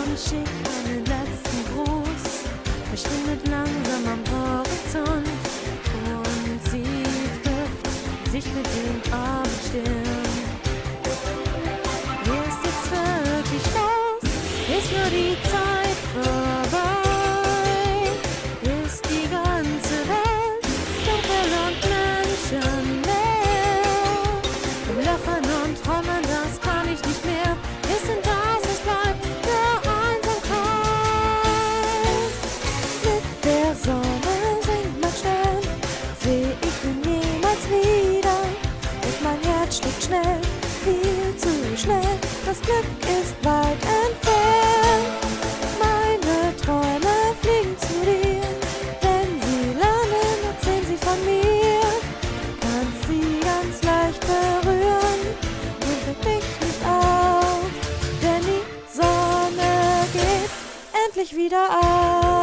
Sie schickt einen letzten Gruß, verschwindet langsam am Horizont und sie trifft sich mit dem Abendstirn. Ist jetzt wirklich los? Ist nur die Zeit vorbei? Ist die ganze Welt dunkel und menschenleer? Lachen und trommeln, das kann ich nicht mehr. Ist denn das, es bleibt nur Einsamkeit? Mit der Sonne singt man schnell, seh ich ihn niemals wieder. Und mein Herz schlägt schnell, viel zu schnell. Das Glück ist weit entfernt. Meine Träume fliegen zu dir. Wenn sie landen, erzählen sie von mir. Kannst sie ganz leicht berühren. Nun reg mich nicht auf, denn die Sonne geht endlich wieder auf.